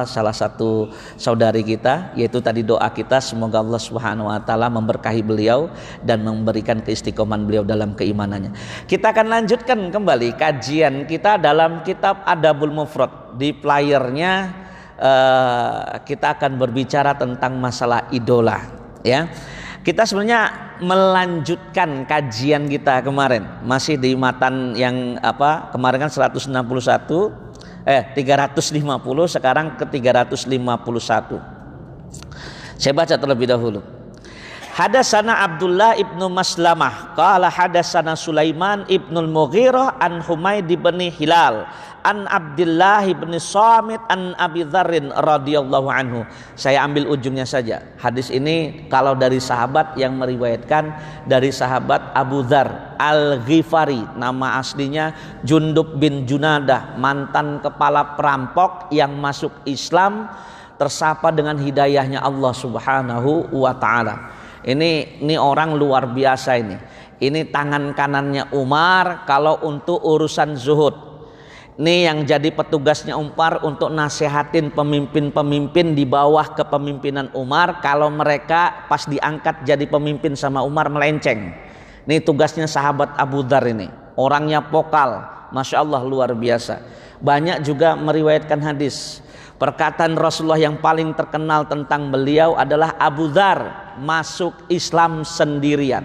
salah satu saudari kita, yaitu tadi doa kita semoga Allah Subhanahu wa taala memberkahi beliau dan memberikan keistiqomahan beliau dalam keimanannya. Kita akan lanjutkan kembali kajian kita dalam kitab Adabul Mufrad. Di playernya kita akan berbicara tentang masalah idola, ya. Kita sebenarnya melanjutkan kajian kita kemarin, masih di matan yang kemarin kan 350, sekarang ke 351. Saya baca terlebih dahulu. Hadatsana Abdullah ibnu Maslamah qala hadatsana Sulaiman ibnul Mughirah an Humaid bin Hilal an Abdullah bin Samit an Abi Dzarrin radhiyallahu anhu. Saya ambil ujungnya saja. Hadis ini kalau dari sahabat yang meriwayatkan dari sahabat Abu Dzar Al-Ghifari, nama aslinya Jundub bin Junadah, mantan kepala perampok yang masuk Islam, tersapa dengan hidayahnya Allah Subhanahu wa taala. Ini orang luar biasa ini. Ini tangan kanannya Umar kalau untuk urusan zuhud. Ini yang jadi petugasnya Umar untuk nasihatin pemimpin-pemimpin di bawah kepemimpinan Umar. Kalau mereka pas diangkat jadi pemimpin sama Umar melenceng. Ini tugasnya sahabat Abu Dzar ini. Orangnya vokal, Masya Allah luar biasa. Banyak juga meriwayatkan hadis. Perkataan Rasulullah yang paling terkenal tentang beliau adalah Abu Dzar masuk Islam sendirian,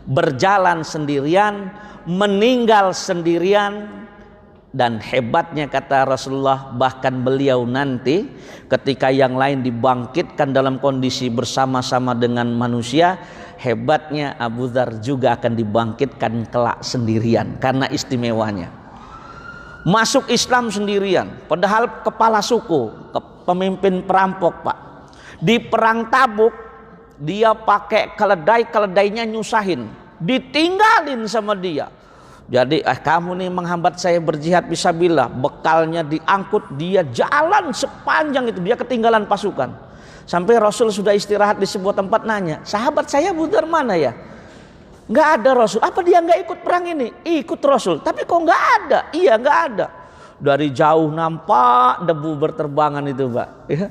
berjalan sendirian, meninggal sendirian. Dan hebatnya kata Rasulullah, bahkan beliau nanti ketika yang lain dibangkitkan dalam kondisi bersama-sama dengan manusia, hebatnya Abu Dzar juga akan dibangkitkan kelak sendirian karena istimewanya. Masuk Islam sendirian, padahal kepala suku, pemimpin perampok Pak. Di perang Tabuk dia pakai keledai-keledainya nyusahin, ditinggalin sama dia. Jadi kamu nih menghambat saya berjihad fisabilillah. Bekalnya diangkut, dia jalan sepanjang itu, dia ketinggalan pasukan. Sampai Rasul sudah istirahat di sebuah tempat nanya, sahabat saya Abu Dzar mana ya? Nggak ada Rasul. Apa dia nggak ikut perang ini? Ikut Rasul. Tapi kok nggak ada? Iya nggak ada. Dari jauh nampak debu berterbangan itu Pak. Ya.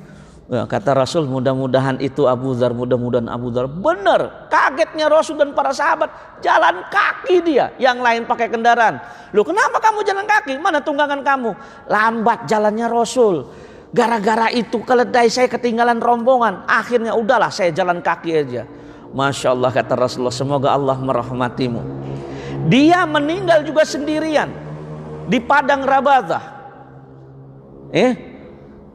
Nah, kata Rasul, mudah-mudahan itu Abu Dzar, mudah-mudahan Abu Dzar. Benar, kagetnya Rasul dan para sahabat, jalan kaki dia, yang lain pakai kendaraan. Loh kenapa kamu jalan kaki? Mana tunggangan kamu? Lambat jalannya Rasul. Gara-gara itu keledai saya ketinggalan rombongan. Akhirnya udahlah saya jalan kaki aja. Masya Allah kata Rasulullah, semoga Allah merahmatimu. Dia meninggal juga sendirian di padang Rabadzah.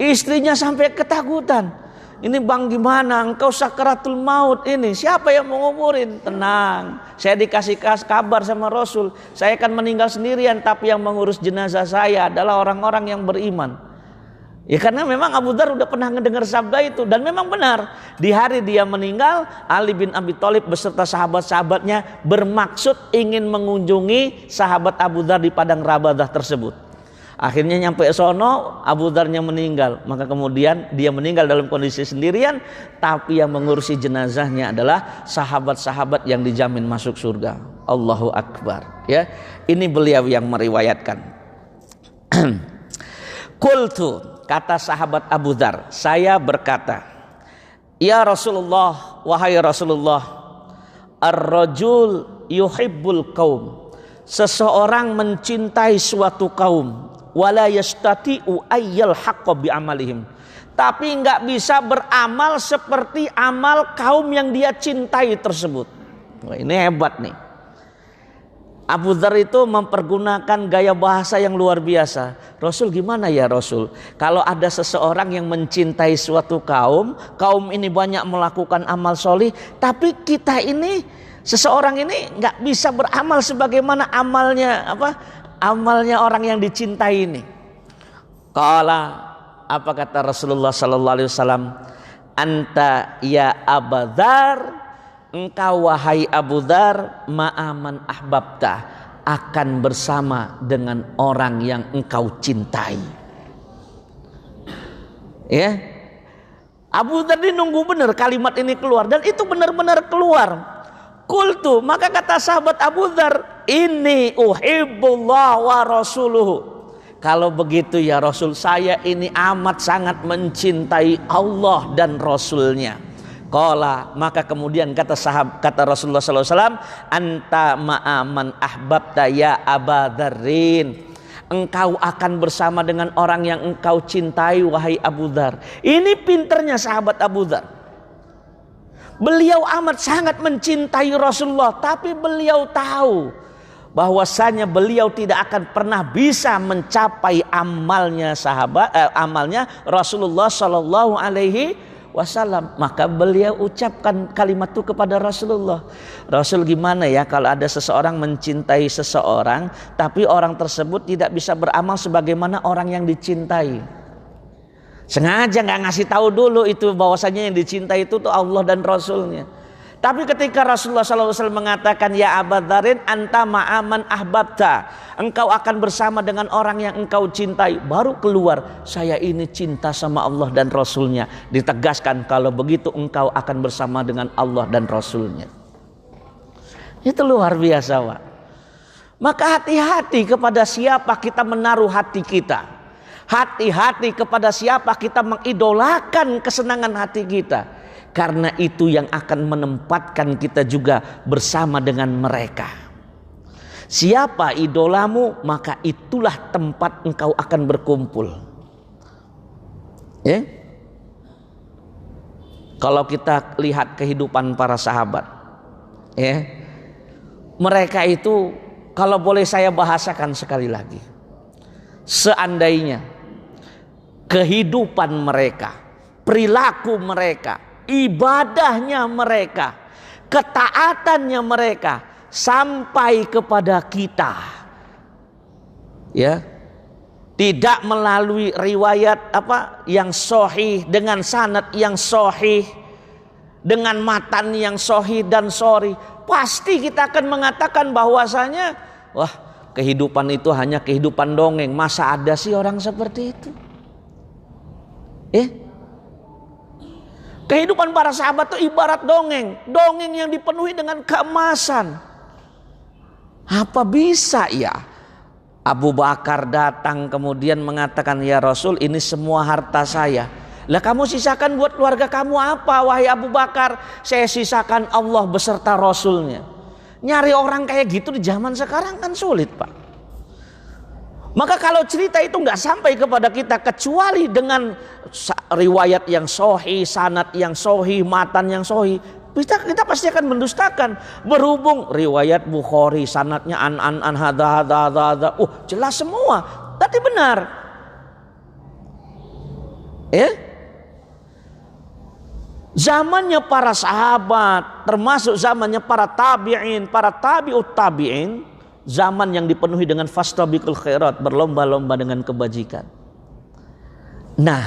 Istrinya sampai ketakutan. Ini bang gimana? Engkau sakaratul maut ini. Siapa yang mau nguburin? Tenang. Saya dikasih kabar sama Rasul. Saya akan meninggal sendirian. Tapi yang mengurus jenazah saya adalah orang-orang yang beriman. Ya karena memang Abu Dzar udah pernah mendengar sabda itu. Dan memang benar. Di hari dia meninggal, Ali bin Abi Thalib beserta sahabat-sahabatnya bermaksud ingin mengunjungi sahabat Abu Dzar di padang Rabadzah tersebut. Akhirnya nyampe sono, Abu Dzarnya meninggal. Maka kemudian dia meninggal dalam kondisi sendirian, tapi yang mengurusi jenazahnya adalah sahabat-sahabat yang dijamin masuk surga. Allahu Akbar. Ya, ini beliau yang meriwayatkan. Qultu, kata sahabat Abu Dzar, saya berkata, ya Rasulullah, wahai Rasulullah, ar-rajul yuhibbul qaum. Seseorang mencintai suatu kaum, wala yastati'u ayyal haqqa bi amalihim, tapi enggak bisa beramal seperti amal kaum yang dia cintai tersebut. Wah, ini hebat nih. Abu Dzar itu mempergunakan gaya bahasa yang luar biasa. Rasul gimana ya Rasul? Kalau ada seseorang yang mencintai suatu kaum, kaum ini banyak melakukan amal solih, tapi kita ini, seseorang ini nggak bisa beramal sebagaimana amalnya orang yang dicintai ini. Apa kata Rasulullah sallallahu alaihi wasallam? Anta ya Abu Dzar, engkau wahai Abu Dzar, ma'aman ahbabta, akan bersama dengan orang yang engkau cintai. Ya. Abu Dzar ini nunggu benar kalimat ini keluar, dan itu benar-benar keluar. Qultu, maka kata sahabat Abu Dzar, inni uhibbullah wa rasuluhu. Kalau begitu ya Rasul, saya ini amat sangat mencintai Allah dan Rasulnya. Qala, maka kemudian kata Rasulullah SAW, anta ma'aman ahbabta ya Aba Dzarrin. Engkau akan bersama dengan orang yang engkau cintai wahai Abu Dzar. Ini pinternya sahabat Abu Dzar. Beliau amat sangat mencintai Rasulullah, tapi beliau tahu bahwasanya beliau tidak akan pernah bisa mencapai amalnya amalnya Rasulullah Shallallahu Alaihi Wasallam. Maka beliau ucapkan kalimat itu kepada Rasulullah. Rasul, gimana ya kalau ada seseorang mencintai seseorang, tapi orang tersebut tidak bisa beramal sebagaimana orang yang dicintai. Sengaja nggak ngasih tahu dulu itu bahwasanya yang dicintai itu tuh Allah dan Rasulnya. Tapi ketika Rasulullah SAW mengatakan ya Aba Dzarrin anta ma'aman ahbabta, engkau akan bersama dengan orang yang engkau cintai, baru keluar saya ini cinta sama Allah dan Rasulnya. Ditegaskan kalau begitu engkau akan bersama dengan Allah dan Rasulnya. Itu luar biasa, Pak. Maka hati-hati kepada siapa kita menaruh hati kita. Hati-hati kepada siapa kita mengidolakan kesenangan hati kita. Karena itu yang akan menempatkan kita juga bersama dengan mereka. Siapa idolamu, maka itulah tempat engkau akan berkumpul. Ya? Kalau kita lihat kehidupan para sahabat, ya, mereka itu, kalau boleh saya bahasakan sekali lagi, seandainya kehidupan mereka, perilaku mereka, ibadahnya mereka, ketaatannya mereka sampai kepada kita, ya, tidak melalui riwayat yang sahih dengan sanad yang sahih, dengan matan yang sahih dan sahih, pasti kita akan mengatakan bahwasanya wah, kehidupan itu hanya kehidupan dongeng. Masa ada sih orang seperti itu? Kehidupan para sahabat itu ibarat dongeng. Dongeng yang dipenuhi dengan keemasan. Apa bisa ya Abu Bakar datang kemudian mengatakan, ya Rasul, ini semua harta saya. Lah kamu sisakan buat keluarga kamu apa wahai Abu Bakar? Saya sisakan Allah beserta Rasulnya. Nyari orang kayak gitu di zaman sekarang kan sulit, Pak. Maka kalau cerita itu nggak sampai kepada kita kecuali dengan riwayat yang sahih, sanad yang sahih, matan yang sahih, kita pasti akan mendustakan. Berhubung riwayat Bukhari sanadnya an hadza, jelas semua, tadi benar. Zamannya para sahabat, termasuk zamannya para tabi'in, para tabi'ut tabi'in, zaman yang dipenuhi dengan fastabiqul khairat, berlomba-lomba dengan kebajikan. Nah,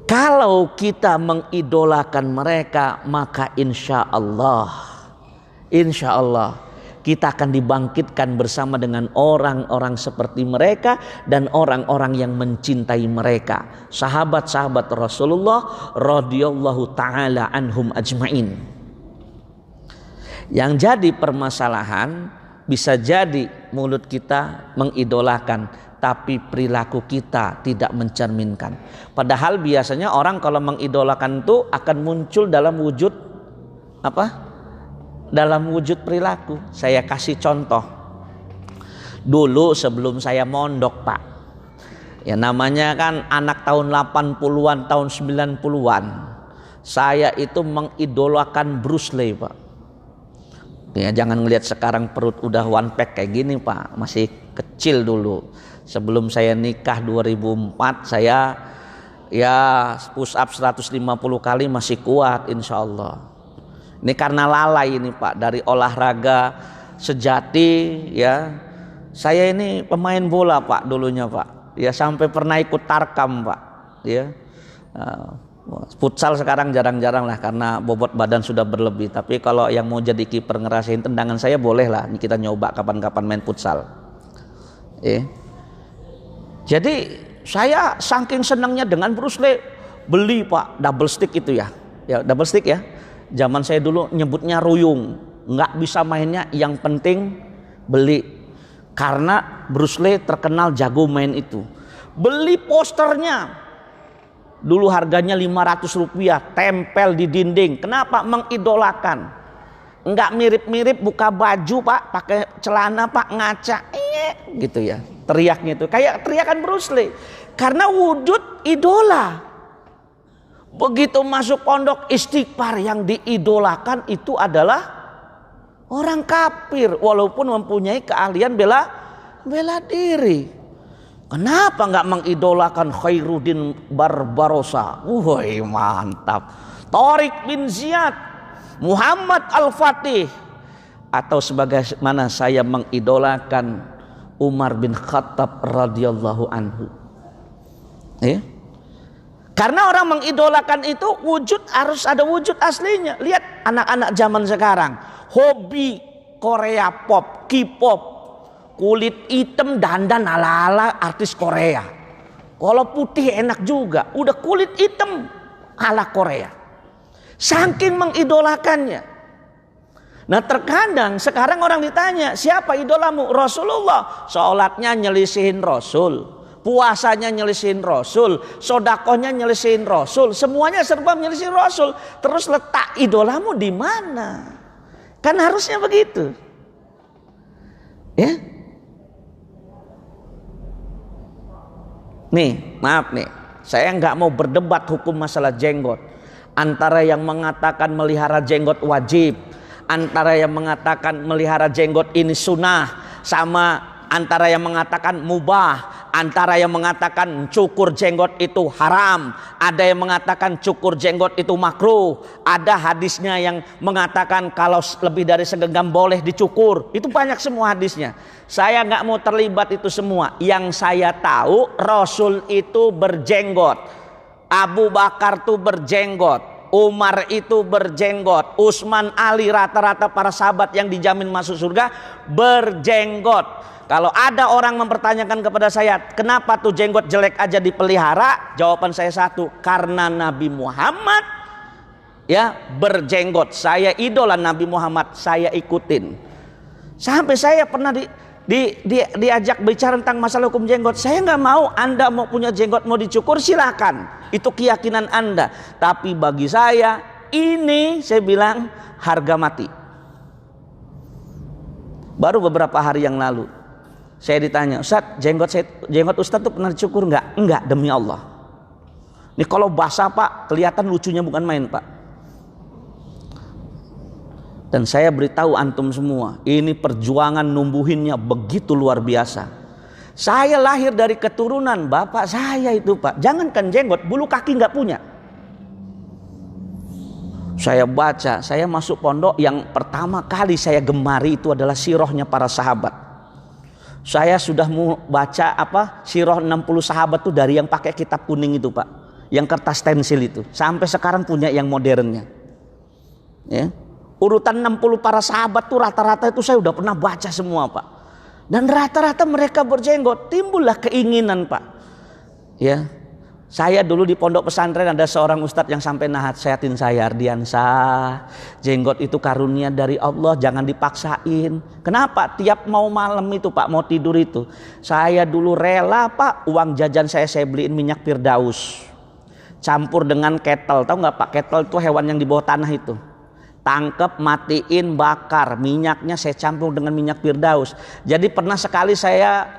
kalau kita mengidolakan mereka, maka insya Allah kita akan dibangkitkan bersama dengan orang-orang seperti mereka dan orang-orang yang mencintai mereka, sahabat-sahabat Rasulullah radhiyallahu taala anhum ajmain. Yang jadi permasalahan, bisa jadi mulut kita mengidolakan, tapi perilaku kita tidak mencerminkan. Padahal biasanya orang kalau mengidolakan itu akan muncul dalam wujud dalam wujud perilaku. Saya kasih contoh. Dulu sebelum saya mondok, Pak, ya namanya kan anak tahun 80-an, tahun 90-an, saya itu mengidolakan Bruce Lee, Pak. Ya, jangan ngelihat sekarang perut udah one pack kayak gini, Pak. Masih kecil dulu. Sebelum saya nikah 2004, saya ya push up 150 kali masih kuat insya Allah. Ini karena lalai ini, Pak, dari olahraga sejati ya. Saya ini pemain bola, Pak, dulunya, Pak. Ya sampai pernah ikut tarkam, Pak. Ya. Futsal sekarang jarang-jarang lah karena bobot badan sudah berlebih. Tapi kalau yang mau jadi kiper ngerasain tendangan saya boleh lah. Ini kita nyoba kapan-kapan main futsal. Jadi saya saking senangnya dengan Bruce Lee, beli, Pak, double stick itu ya. Ya double stick ya. Zaman saya dulu nyebutnya ruyung. Nggak bisa mainnya, yang penting beli. Karena Bruce Lee terkenal jago main itu. Beli posternya. Dulu harganya 500 rupiah. Tempel di dinding. Kenapa? Mengidolakan. Enggak mirip-mirip buka baju pak. Pakai celana pak ngaca. Gitu ya. Teriaknya itu. Kayak teriakan Bruce Lee. Karena wujud idola. Begitu masuk pondok, istighfar. Yang diidolakan itu adalah orang kafir, walaupun mempunyai keahlian bela diri. Kenapa nggak mengidolakan Khairuddin Barbarossa? Woi mantap. Tariq bin Ziyad, Muhammad Al-Fatih, atau sebagaimana saya mengidolakan Umar bin Khattab radhiyallahu anhu. Karena orang mengidolakan itu wujud harus ada wujud aslinya. Lihat anak-anak zaman sekarang. Hobi Korea pop, K-pop, kulit hitam dandan ala-ala artis Korea. Kalau putih enak juga, udah kulit hitam ala Korea. Saking mengidolakannya. Nah terkadang sekarang orang ditanya, siapa idolamu? Rasulullah. Sholatnya nyelisihin Rasul, puasanya nyelisihin Rasul, sodakohnya nyelisihin Rasul, semuanya serba nyelisihin Rasul. Terus letak idolamu di mana? Kan harusnya begitu. Ya. Nih, maaf nih. Saya nggak mau berdebat hukum masalah jenggot. Antara yang mengatakan melihara jenggot wajib, antara yang mengatakan melihara jenggot ini sunnah, sama antara yang mengatakan mubah, antara yang mengatakan cukur jenggot itu haram, ada yang mengatakan cukur jenggot itu makruh, ada hadisnya yang mengatakan kalau lebih dari segenggam boleh dicukur. Itu banyak semua hadisnya. Saya nggak mau terlibat itu semua. Yang saya tahu Rasul itu berjenggot, Abu Bakar itu berjenggot, Umar itu berjenggot, Utsman, Ali, rata-rata para sahabat yang dijamin masuk surga berjenggot. Kalau ada orang mempertanyakan kepada saya, kenapa tuh jenggot jelek aja dipelihara? Jawaban saya satu, karena Nabi Muhammad ya berjenggot. Saya idola Nabi Muhammad, saya ikutin. Sampai saya pernah diajak bicara tentang masalah hukum jenggot. Saya nggak mau. Anda mau punya jenggot mau dicukur silakan, itu keyakinan Anda. Tapi bagi saya ini, saya bilang harga mati. Baru beberapa hari yang lalu saya ditanya, Ustadz, jenggot Ustadz tuh pernah dicukur nggak? Enggak, demi Allah. Ini kalau basah pak, kelihatan lucunya bukan main pak. Dan saya beritahu antum semua, ini perjuangan numbuhinnya begitu luar biasa. Saya lahir dari keturunan bapak saya itu pak. Jangankan jenggot, bulu kaki nggak punya. Saya baca, saya masuk pondok, yang pertama kali saya gemari itu adalah sirahnya para sahabat. Saya sudah mau baca sirah 60 sahabat tuh dari yang pakai kitab kuning itu pak, yang kertas stensil itu, sampai sekarang punya yang modernnya. Ya. Urutan 60 para sahabat tuh rata-rata itu saya udah pernah baca semua pak. Dan rata-rata mereka berjenggot, timbullah keinginan pak. Ya. Saya dulu di pondok pesantren ada seorang ustadz yang sampai nasihatin saya, Ardiansah, jenggot itu karunia dari Allah, jangan dipaksain. Kenapa? Tiap mau malam itu pak, mau tidur itu, saya dulu rela pak, uang jajan saya beliin minyak Firdaus, campur dengan kettle. Tahu nggak pak, kettle itu hewan yang di bawah tanah itu. Tangkep, matiin, bakar, minyaknya saya campur dengan minyak Firdaus. Jadi pernah sekali saya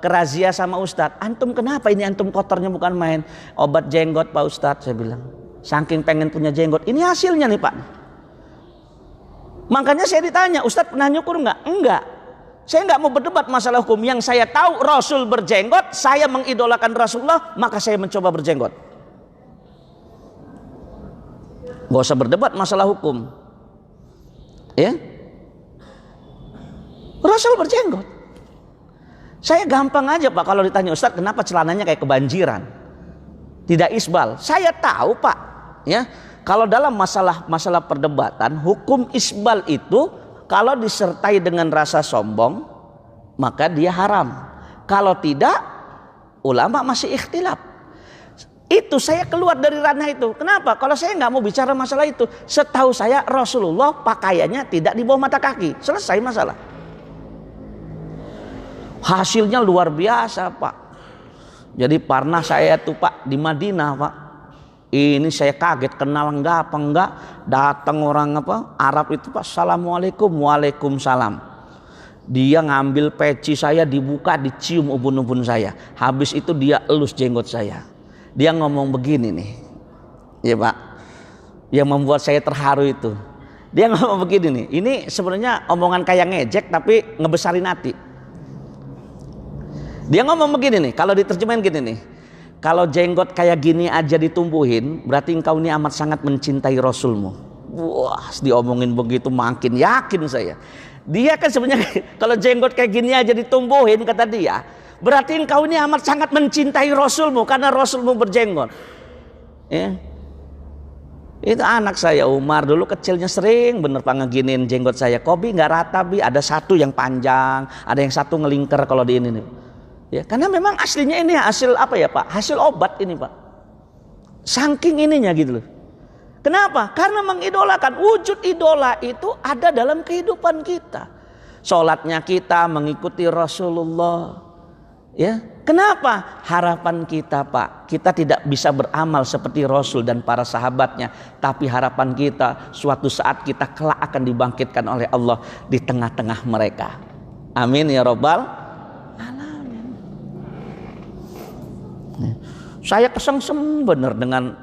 kerazia sama Ustadz, antum kenapa ini antum kotornya bukan main? Obat jenggot pak Ustadz, saya bilang. Saking pengen punya jenggot, ini hasilnya nih pak. Makanya saya ditanya, Ustadz pernah nyukur nggak? Enggak. Saya nggak mau berdebat masalah hukum. Yang saya tahu Rasul berjenggot, saya mengidolakan Rasulullah, maka saya mencoba berjenggot. Gak usah berdebat masalah hukum. Ya, Rasul berjenggot. Saya gampang aja pak kalau ditanya, Ustadz kenapa celananya kayak kebanjiran, tidak isbal. Saya tahu pak, ya, kalau dalam masalah perdebatan hukum isbal itu kalau disertai dengan rasa sombong maka dia haram. Kalau tidak, ulama masih ikhtilaf. Itu saya keluar dari ranah itu. Kenapa? Kalau saya nggak mau bicara masalah itu. Setahu saya Rasulullah pakaiannya tidak di bawah mata kaki. Selesai masalah. Hasilnya luar biasa Pak. Jadi pernah saya tuh Pak di Madinah Pak. Ini saya kaget, kenal enggak apa enggak. Datang orang Arab itu Pak, assalamualaikum, waalaikumsalam. Dia ngambil peci saya, dibuka, dicium ubun-ubun saya. Habis itu dia elus jenggot saya. Dia ngomong begini nih, ya Pak, yang membuat saya terharu itu. Dia ngomong begini nih, ini sebenarnya omongan kayak ngejek tapi ngebesarin hati. Dia ngomong begini nih, kalau diterjemahin gini nih. Kalau jenggot kayak gini aja ditumbuhin, berarti engkau ini amat sangat mencintai Rasulmu. Wah, diomongin begitu makin yakin saya. Dia kan sebenarnya kalau jenggot kayak gini aja ditumbuhin, kata dia, berarti engkau ini amat sangat mencintai Rasulmu karena Rasulmu berjenggot. Ya. Itu anak saya Umar dulu kecilnya sering bener Pak ngeginiin jenggot saya. Kobi nggak rata Bi, ada satu yang panjang, ada yang satu ngelingker kalau di ini nih. Ya, karena memang aslinya ini hasil apa ya Pak? Hasil obat ini Pak. Saking ininya gitu loh. Kenapa? Karena mengidolakan. Wujud idola itu ada dalam kehidupan kita. Sholatnya kita mengikuti Rasulullah. Ya, kenapa? Harapan kita Pak, kita tidak bisa beramal seperti Rasul dan para sahabatnya. Tapi harapan kita suatu saat kita kelak akan dibangkitkan oleh Allah di tengah-tengah mereka. Amin ya Rabbal. Saya kesengsem bener dengan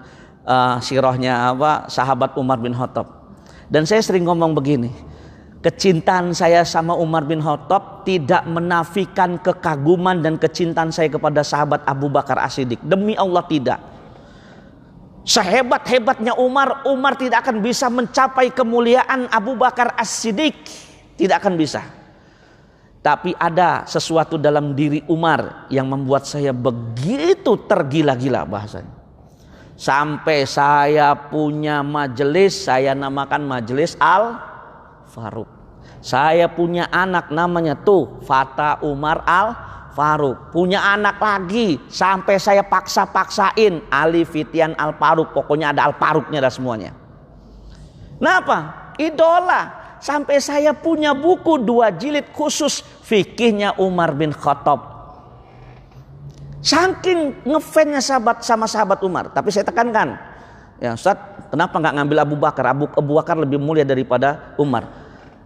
sirahnya sahabat Umar bin Khattab. Dan saya sering ngomong begini, kecintaan saya sama Umar bin Khattab tidak menafikan kekaguman dan kecintaan saya kepada sahabat Abu Bakar As-Siddiq. Demi Allah tidak. Sehebat-hebatnya Umar tidak akan bisa mencapai kemuliaan Abu Bakar As-Siddiq. Tidak akan bisa. Tapi ada sesuatu dalam diri Umar yang membuat saya begitu tergila-gila bahasanya. Sampai saya punya majelis, saya namakan majelis Al-Faruq. Saya punya anak namanya tuh Fata Umar Al-Faruq. Punya anak lagi, sampai saya paksa-paksain Ali Fitian Al-Faruq. Pokoknya ada Al-Faruqnya, ada semuanya. Kenapa? Idola. Sampai saya punya buku 2 jilid khusus fikihnya Umar bin Khattab. Saking ngefansnya sama sahabat Umar. Tapi saya tekankan, ya Ustaz, kenapa nggak ngambil Abu Bakar? Abu Bakar lebih mulia daripada Umar.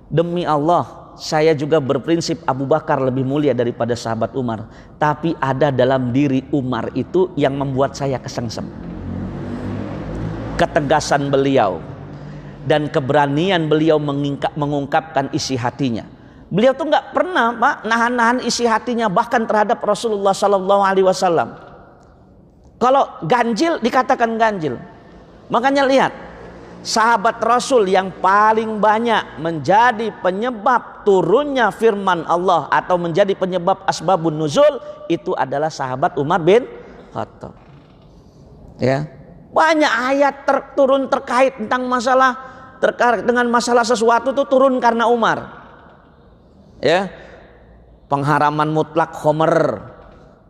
Demi Allah, saya juga berprinsip Abu Bakar lebih mulia daripada sahabat Umar. Tapi ada dalam diri Umar itu yang membuat saya kesengsem. Ketegasan beliau dan keberanian beliau mengungkapkan isi hatinya. Beliau tuh nggak pernah Pak nahan-nahan isi hatinya, bahkan terhadap Rasulullah Sallallahu Alaihi Wasallam. Kalau ganjil dikatakan ganjil. Makanya lihat, sahabat Rasul yang paling banyak menjadi penyebab turunnya firman Allah atau menjadi penyebab asbabun nuzul itu adalah sahabat Umar bin Khattab. Ya, banyak ayat turun terkait tentang dengan masalah sesuatu itu turun karena Umar. Ya, pengharaman mutlak khomer,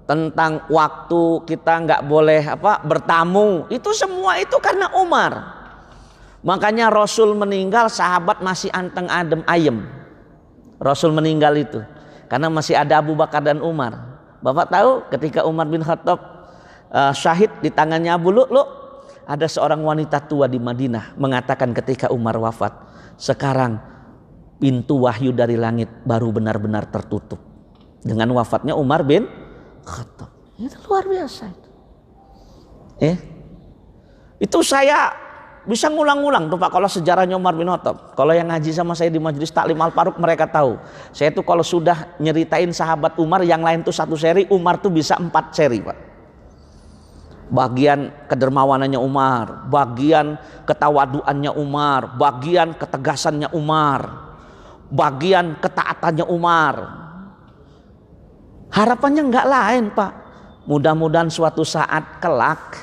tentang waktu kita nggak boleh bertamu, itu semua itu karena Umar. Makanya Rasul meninggal, sahabat masih anteng adem ayem. Rasul meninggal itu karena masih ada Abu Bakar dan Umar. Bapak tahu ketika Umar bin Khattab syahid di tangannya Abu Lu'lu', ada seorang wanita tua di Madinah mengatakan ketika Umar wafat, sekarang pintu wahyu dari langit baru benar-benar tertutup dengan wafatnya Umar bin Khattab. Itu luar biasa itu. Itu saya bisa ngulang-ngulang tuh Pak kalau sejarahnya Umar bin Khattab. Kalau yang ngaji sama saya di majelis taklim Al-Faruq mereka tahu. Saya tuh kalau sudah nyeritain sahabat Umar, yang lain tuh 1 seri, Umar tuh bisa 4 seri Pak. Bagian kedermawanannya Umar, bagian ketawaduannya Umar, bagian ketegasannya Umar, bagian ketaatannya Umar. Harapannya enggak lain Pak, mudah-mudahan suatu saat kelak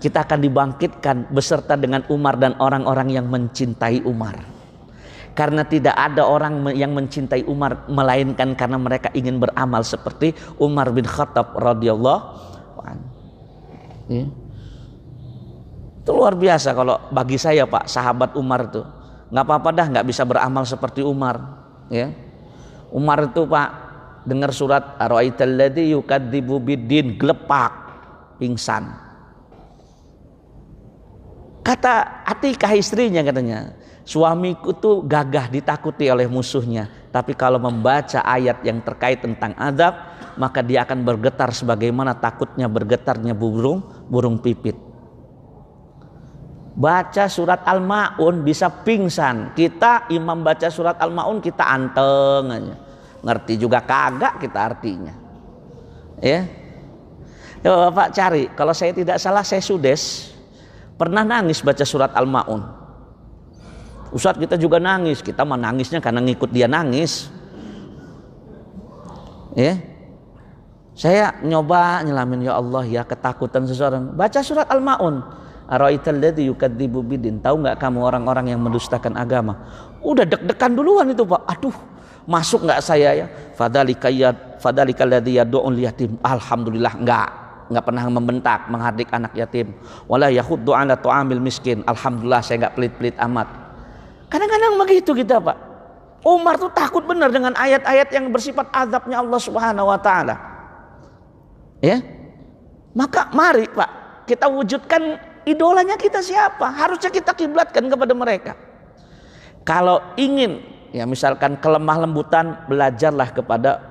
kita akan dibangkitkan beserta dengan Umar dan orang-orang yang mencintai Umar. Karena tidak ada orang yang mencintai Umar melainkan karena mereka ingin beramal seperti Umar bin Khattab radhiyallahu anhu. Ya. Itu luar biasa kalau bagi saya Pak, sahabat Umar itu nggak apa-apa dah nggak bisa beramal seperti Umar. Ya, Umar itu Pak dengar surat Ara'aital ladzi yukadzibu biddin, gelepak, pingsan. Kata Atikah istrinya, katanya, suamiku tuh gagah ditakuti oleh musuhnya, tapi kalau membaca ayat yang terkait tentang azab, maka dia akan bergetar sebagaimana takutnya bergetarnya burung pipit. Baca surat Al-Ma'un bisa pingsan. Kita imam baca surat Al-Ma'un kita anteng aja, ngerti juga kagak kita artinya. Ya, Bapak cari, kalau saya tidak salah saya Sudes pernah nangis baca surat Al-Ma'un. Ustadz kita juga nangis, kita mah nangisnya karena ngikut dia nangis. Ya, saya nyoba nyelamin, ya Allah ya ketakutan seseorang. Baca surat Al-Ma'un. Ara'aital ladzi yukadzibu biddin. Tahu nggak kamu orang-orang yang mendustakan agama? Udah deg-degan duluan itu Pak. Aduh, masuk nggak saya ya? Fadzalikal ladzi yad'ul yatim. Alhamdulillah nggak pernah membentak, menghardik anak yatim. Wala yahuddu 'ala tu'amil miskin. Alhamdulillah saya nggak pelit-pelit amat. Kadang-kadang begitu kita Pak. Umar tuh takut benar dengan ayat-ayat yang bersifat azabnya Allah Subhanahu wa taala. Ya. Maka mari Pak, kita wujudkan idolanya kita siapa? Harusnya kita kiblatkan kepada mereka. Kalau ingin ya misalkan kelemah lembutan, belajarlah kepada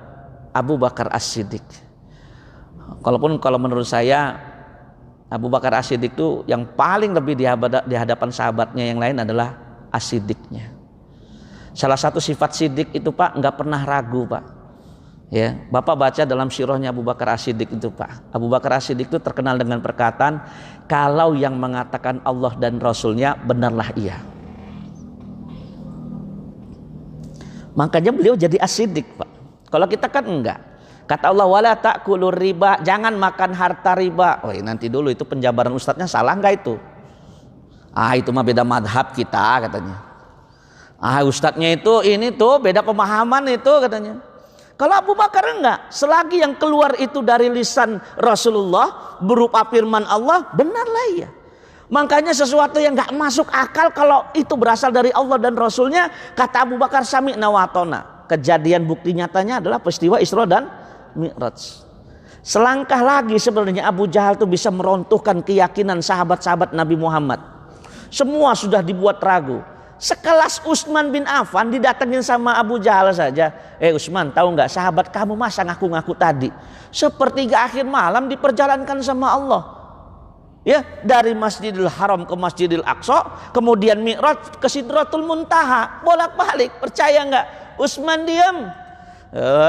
Abu Bakar As-Siddiq. Kalau menurut saya Abu Bakar As-Siddiq itu yang paling lebih di hadapan sahabatnya yang lain adalah As-Siddiqnya. Salah satu sifat Siddiq itu Pak, nggak pernah ragu Pak. Ya, Bapak baca dalam sirahnya Abu Bakar As-Siddiq itu Pak. Abu Bakar As-Siddiq itu terkenal dengan perkataan, kalau yang mengatakan Allah dan Rasulnya benarlah ia. Makanya beliau jadi As-Siddiq Pak. Kalau kita kan enggak. Kata Allah, wala ta'kulur riba, jangan makan harta riba. Oh nanti dulu itu penjabaran ustadznya salah enggak itu? Itu mah beda madhab kita katanya. Ustadznya itu ini tuh beda pemahaman itu katanya. Kalau Abu Bakar enggak, selagi yang keluar itu dari lisan Rasulullah berupa firman Allah, benarlah iya. Makanya sesuatu yang enggak masuk akal kalau itu berasal dari Allah dan Rasulnya, kata Abu Bakar sami'na wa ata'na. Kejadian bukti nyatanya adalah peristiwa Isra dan Mi'raj. Selangkah lagi sebenarnya Abu Jahal itu bisa meruntuhkan keyakinan sahabat-sahabat Nabi Muhammad. Semua sudah dibuat ragu. Sekelas Utsman bin Affan didatengin sama Abu Jahal saja. Utsman, tahu nggak sahabat kamu masa ngaku-ngaku tadi sepertiga akhir malam diperjalankan sama Allah. Ya, dari Masjidil Haram ke Masjidil Aqsa, kemudian Mi'raj ke Sidratul Muntaha, bolak-balik. Percaya nggak? Utsman diam.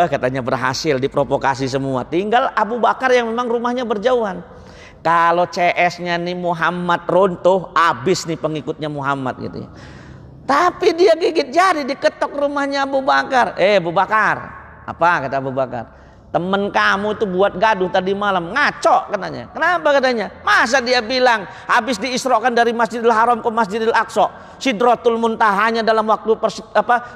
Katanya berhasil diprovokasi semua. Tinggal Abu Bakar yang memang rumahnya berjauhan. Kalau CS-nya nih Muhammad runtuh, habis nih pengikutnya Muhammad gitu ya. Tapi dia gigit jari, diketok rumahnya Abu Bakar. Abu Bakar, apa kata Abu Bakar? Temen kamu itu buat gaduh tadi malam, ngaco katanya. Kenapa katanya? Masa dia bilang habis diisrokan dari Masjidil Haram ke Masjidil Aqsa, Sidratul Muntahanya dalam waktu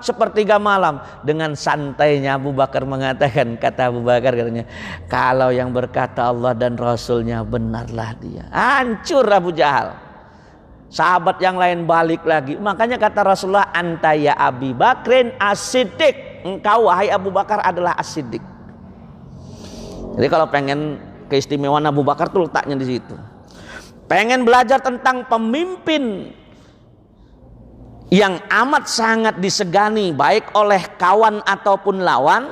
sepertiga malam. Dengan santainya Abu Bakar mengatakan, kata Abu Bakar katanya, kalau yang berkata Allah dan Rasulnya benarlah dia. Hancur Abu Jahal. Sahabat yang lain balik lagi. Makanya kata Rasulullah, anta ya Abi Bakrin As-Siddiq. Engkau wahai Abu Bakar adalah As-Siddiq. Jadi kalau pengen keistimewaan Abu Bakar tuh letaknya di situ. Pengen belajar tentang pemimpin yang amat sangat disegani baik oleh kawan ataupun lawan.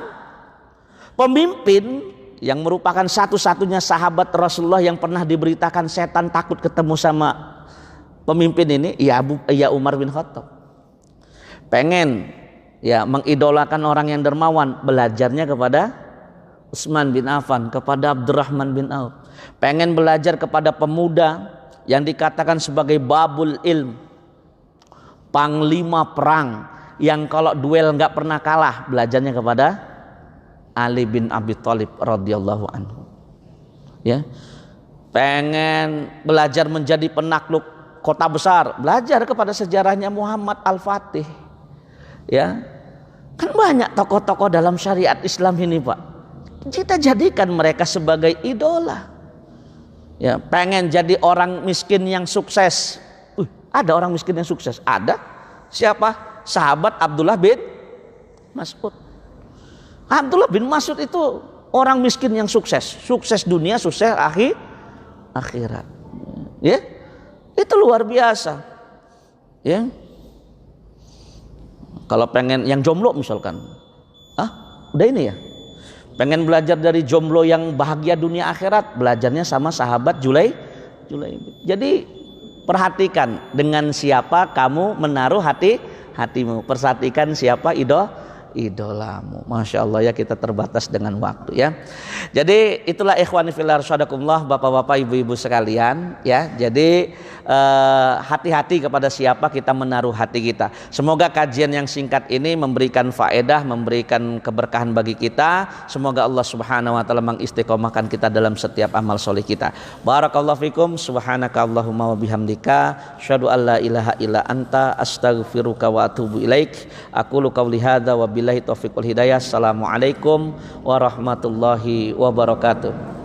Pemimpin yang merupakan satu-satunya sahabat Rasulullah yang pernah diberitakan setan takut ketemu sama pemimpin ini, ya Umar bin Khattab. Pengen ya mengidolakan orang yang dermawan, belajarnya kepada Utsman bin Affan, kepada Abdurrahman bin Auf. Pengen belajar kepada pemuda yang dikatakan sebagai babul ilm, panglima perang, yang kalau duel nggak pernah kalah, belajarnya kepada Ali bin Abi Thalib radhiyallahu anhu. Ya, pengen belajar menjadi penakluk kota besar, belajar kepada sejarahnya Muhammad Al-Fatih. Ya, kan banyak tokoh-tokoh dalam syariat Islam ini Pak. Kita jadikan mereka sebagai idola. Ya, pengen jadi orang miskin yang sukses. Ada orang miskin yang sukses, ada. Siapa? Sahabat Abdullah bin Mas'ud. Abdullah bin Mas'ud itu orang miskin yang sukses, sukses dunia, sukses akhirat. Ya, itu luar biasa. Ya, kalau pengen yang jomblo misalkan, udah ini ya, pengen belajar dari jomblo yang bahagia dunia akhirat, belajarnya sama sahabat Julaibib. Jadi perhatikan dengan siapa kamu menaruh hatimu, perhatikan siapa idolamu. Masya Allah ya, kita terbatas dengan waktu ya. Jadi itulah ikhwani fillah rasyadakumullah, bapak-bapak ibu-ibu sekalian ya. Jadi hati-hati kepada siapa kita menaruh hati kita. Semoga kajian yang singkat ini memberikan faedah, memberikan keberkahan bagi kita. Semoga Allah Subhanahu wa taala mengistiqomahkan kita dalam setiap amal soleh kita. Barakallahu fikum, subhanakallahumma wa bihamdika, asyhadu an la ilaha illa anta, astaghfiruka wa atubu ilaik. Aqulu qauli hadza wa billahi taufiq wal hidayah. Assalamualaikum warahmatullahi wabarakatuh.